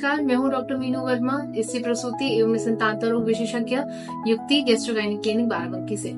नमस्कार, मैं हूं डॉक्टर मीनू वर्मा, स्त्री प्रसूति एवं संतान रोग विशेषज्ञ युक्ति गैस्ट्रोगायनिक क्लिनिक बाराबंकी से।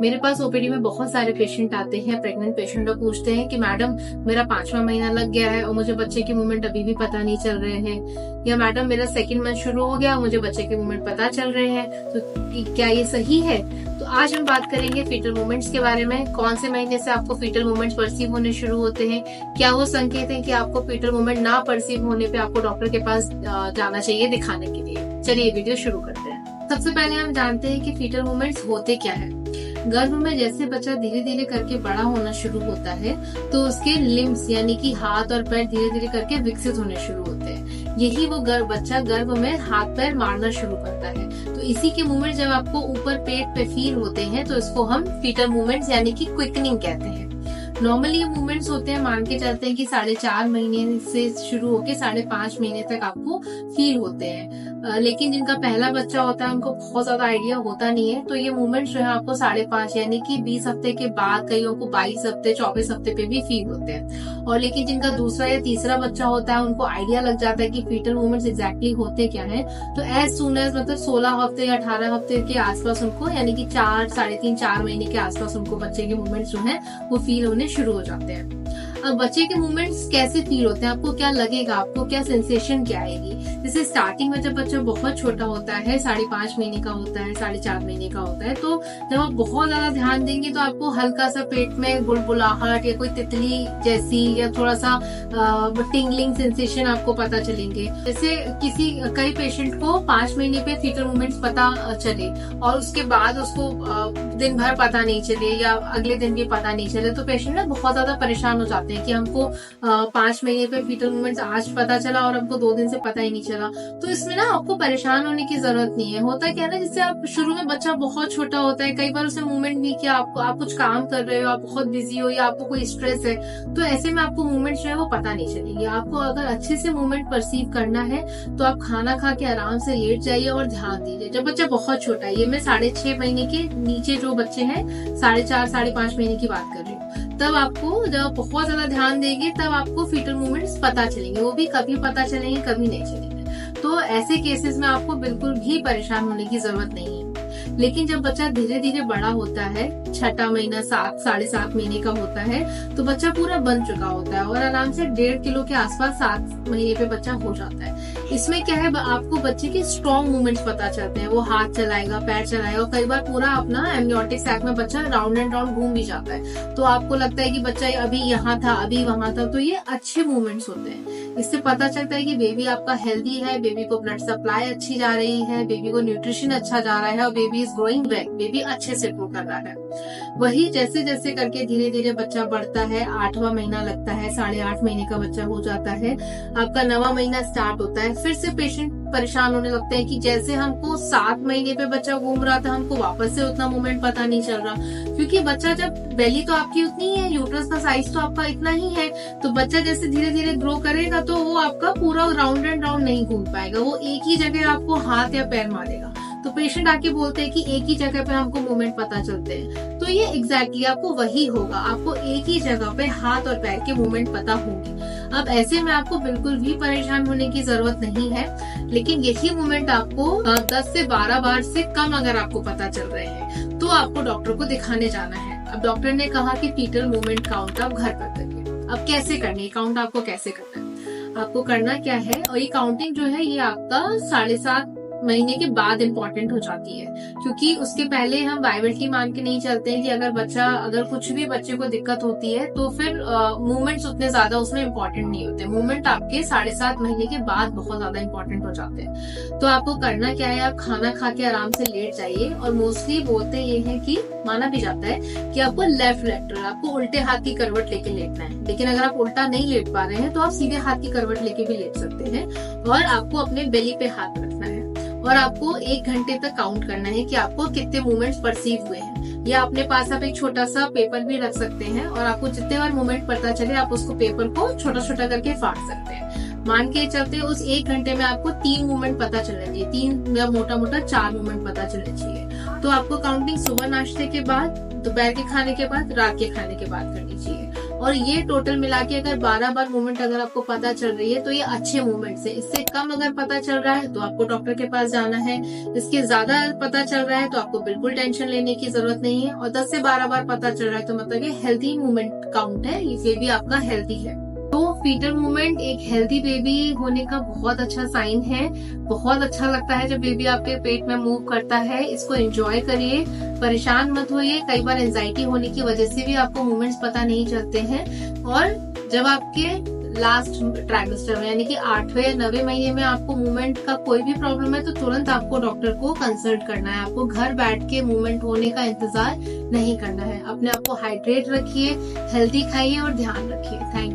मेरे पास ओपीडी में बहुत सारे पेशेंट आते हैं, प्रेग्नेंट पेशेंट, और पूछते हैं कि मैडम मेरा 5वां महीना लग गया है और मुझे बच्चे के मूवमेंट अभी भी पता नहीं चल रहे हैं, या मैडम मेरा 2nd मंथ शुरू हो गया, मुझे बच्चे के मूवमेंट पता चल रहे हैं, तो क्या ये सही है? तो आज हम बात करेंगे फीटल मूवमेंट्स के बारे में। कौन से महीने से आपको फीटल मूवमेंट्स परसीव होने शुरू होते हैं, क्या वो संकेत है कि आपको फीटल मूवमेंट ना परसीव होने पे आपको डॉक्टर के पास जाना चाहिए दिखाने के लिए। चलिए वीडियो शुरू करते हैं। सबसे पहले हम जानते हैं कि फीटल मूवमेंट्स होते क्या है। गर्भ में जैसे बच्चा धीरे धीरे करके बड़ा होना शुरू होता है तो उसके लिम्स यानी कि हाथ और पैर धीरे धीरे करके विकसित होने शुरू होते हैं। यही वो बच्चा गर्भ में हाथ पैर मारना शुरू करता है। तो इसी के मूवमेंट जब आपको ऊपर पेट पे फील होते हैं तो इसको हम फीटल मूवमेंट्स यानी कि क्विकनिंग कहते हैं। नॉर्मली ये मूवमेंट्स होते हैं, मान के चलते हैं कि 4.5 महीने से शुरू होके 5.5 महीने तक आपको फील होते हैं। लेकिन जिनका पहला बच्चा होता है उनको बहुत ज्यादा आइडिया होता नहीं है, तो ये मूवमेंट्स जो है आपको 5.5 यानी कि 20 हफ्ते के बाद, कईयों को 22 हफ्ते 24 हफ्ते पे भी फील होते हैं। और लेकिन जिनका दूसरा या तीसरा बच्चा होता है उनको आइडिया लग जाता है कि फीटल मूवमेंट्स एग्जैक्टली होते क्या है। तो एज सून एज मतलब 16 हफ्ते या 18 हफ्ते के आसपास उनको, यानी कि 4 महीने के आसपास उनको बच्चे के मूवमेंट्स जो है वो फील होने शुरू हो जाते हैं। अब बच्चे के मूवमेंट्स कैसे फील होते हैं, आपको क्या लगेगा, आपको क्या सेंसेशन क्या आएगी? जैसे स्टार्टिंग में जब बच्चा बहुत छोटा होता है, 5.5 महीने का होता है, 4.5 महीने का होता है, तो जब आप बहुत ज्यादा ध्यान देंगे तो आपको हल्का सा पेट में बुलबुलाहट या कोई तितली जैसी या थोड़ा सा टिंगलिंग सेंसेशन आपको पता चलेंगे। जैसे कई पेशेंट को 5 महीने पे फीटल मूवमेंट्स पता चले और उसके बाद उसको दिन भर पता नहीं चले या अगले दिन भी पता नहीं चले, तो पेशेंट ना बहुत ज्यादा परेशान हो जाते हैं कि हमको 5 महीने पे फीटल मूवमेंट्स आज पता चला और हमको 2 दिन से पता ही नहीं चला। तो इसमें ना आपको परेशान होने की जरूरत नहीं है। होता क्या है ना, जैसे आप शुरू में बच्चा बहुत छोटा होता है, कई बार उसे मूवमेंट नहीं किया, आप कुछ काम कर रहे हो, आप बहुत बिजी हो या आपको कोई स्ट्रेस है, तो ऐसे में आपको मूवमेंट जो है वो पता नहीं चलेंगे। आपको अगर अच्छे से मूवमेंट परसीव करना है तो आप खाना खा के आराम से लेट जाइए और ध्यान दीजिए। जब बच्चा बहुत छोटा है, ये मैं 6.5 महीने के नीचे जो बच्चे हैं, 4.5 5.5 महीने की बात कर रही हूँ, तब आपको जब बहुत ज्यादा ध्यान देंगे तब आपको फीटल मूवमेंट्स पता चलेंगे। वो भी कभी पता चलेंगे, कभी नहीं चलेंगे। तो ऐसे केसेस में आपको बिल्कुल भी परेशान होने की जरूरत नहीं है। लेकिन जब बच्चा धीरे धीरे बड़ा होता है, 6वां महीना 7 महीने का होता है, तो बच्चा पूरा बन चुका होता है और आराम से 1.5 किलो के आसपास 7 महीने पे बच्चा हो जाता है। इसमें क्या है, आपको बच्चे के स्ट्रॉन्ग मूवमेंट्स पता चलते हैं। वो हाथ चलाएगा, पैर चलाएगा, और कई बार पूरा अपना एमनियोटिक सैक में बच्चा राउंड एंड राउंड घूम भी जाता है। तो आपको लगता है कि बच्चा अभी यहाँ था, अभी वहां था, तो ये अच्छे मूवमेंट्स होते हैं। इससे पता चलता है कि बेबी आपका हेल्दी है, बेबी को ब्लड सप्लाई अच्छी जा रही है, बेबी को न्यूट्रिशन अच्छा जा रहा है और baby is growing well, baby अच्छे से ग्रो कर रहा है। वही जैसे जैसे करके धीरे धीरे बच्चा बढ़ता है, 8वां महीना लगता है, 8.5 महीने का बच्चा हो जाता है, आपका 9वां महीना स्टार्ट होता है, फिर से पेशेंट परेशान होने लगते हैं कि जैसे हमको 7 महीने पे बच्चा घूम रहा था, हमको वापस से उतना मूवमेंट पता नहीं चल रहा। क्योंकि बच्चा जब बेली तो आपकी उतनी ही है, यूट्रस का साइज तो आपका इतना ही है, तो बच्चा जैसे धीरे धीरे ग्रो करेगा तो वो आपका पूरा राउंड एंड राउंड नहीं घूम पाएगा, वो एक ही जगह आपको हाथ या पैर मारेगा। तो पेशेंट आके बोलते हैं कि एक ही जगह पे हमको मूवमेंट पता चलते हैं, तो ये एग्जैक्टली आपको वही होगा, आपको एक ही जगह पे हाथ और पैर के मूवमेंट पता होंगे। अब ऐसे में आपको बिल्कुल भी परेशान होने की जरूरत नहीं है। लेकिन यही मूवमेंट आपको 10 से 12 बार से कम अगर आपको पता चल रहे हैं तो आपको डॉक्टर को दिखाने जाना है। अब डॉक्टर ने कहा कि फीटल मूवमेंट काउंट आप घर पर करिए। अब कैसे करनी है काउंट, आपको कैसे करना है, आपको करना क्या है, और ये काउंटिंग जो है ये आपका 7.5 महीने के बाद इम्पोर्टेंट हो जाती है। क्योंकि उसके पहले हम वाइबिलिटी मान के नहीं चलते हैं कि अगर कुछ भी बच्चे को दिक्कत होती है तो फिर मूवमेंट्स उतने ज्यादा उसमें इम्पोर्टेंट नहीं होते। मूवमेंट आपके 7.5 महीने के बाद बहुत ज्यादा इम्पोर्टेंट हो जाते हैं। तो आपको करना क्या है, आप खाना खा के आराम से लेट जाइए, और मोस्टली बोलते ये है कि माना भी जाता है कि आपको लेफ्ट लेटरल, आपको उल्टे हाथ की करवट लेके लेटना है। लेकिन अगर आप उल्टा नहीं लेट पा रहे हैं तो आप सीधे हाथ की करवट लेके भी लेट सकते हैं, और आपको अपने बेली पे हाथ रखना है और आपको 1 घंटे तक काउंट करना है कि आपको कितने मूवमेंट्स परसीव हुए हैं। या अपने पास आप एक छोटा सा पेपर भी रख सकते हैं और आपको जितने बार मूवमेंट पता चले आप उसको पेपर को छोटा छोटा करके फाड़ सकते हैं। मान के चलते उस 1 घंटे में आपको 3 मूवमेंट पता चलना चाहिए, 3 या मोटा मोटा 4 मूवमेंट पता चलने चाहिए। तो आपको काउंटिंग सुबह नाश्ते के बाद, दोपहर के खाने के बाद, रात के खाने के बाद करनी चाहिए। और ये टोटल मिला के अगर 12 बार मूवमेंट अगर आपको पता चल रही है तो ये अच्छे मूवमेंट्स है। इससे कम अगर पता चल रहा है तो आपको डॉक्टर के पास जाना है। इसके ज्यादा पता चल रहा है तो आपको बिल्कुल टेंशन लेने की जरूरत नहीं है। और 10 से 12 बार पता चल रहा है तो मतलब ये हेल्थी मूवमेंट काउंट है, ये बेबी आपका हेल्थी है। तो फीटल मूवमेंट एक हेल्दी बेबी होने का बहुत अच्छा साइन है। बहुत अच्छा लगता है जब बेबी आपके पेट में मूव करता है। इसको एंजॉय करिए, परेशान मत होइए। कई बार एंजाइटी होने की वजह से भी आपको मूवमेंट्स पता नहीं चलते हैं। और जब आपके लास्ट ट्राइमेस्टर में यानी कि 8वें या 9वें महीने में आपको मूवमेंट का कोई भी प्रॉब्लम है तो तुरंत आपको डॉक्टर को कंसल्ट करना है। आपको घर बैठ के मूवमेंट होने का इंतजार नहीं करना है। अपने आप को हाइड्रेट रखिए, हेल्दी खाइए और ध्यान रखिए। Thank you.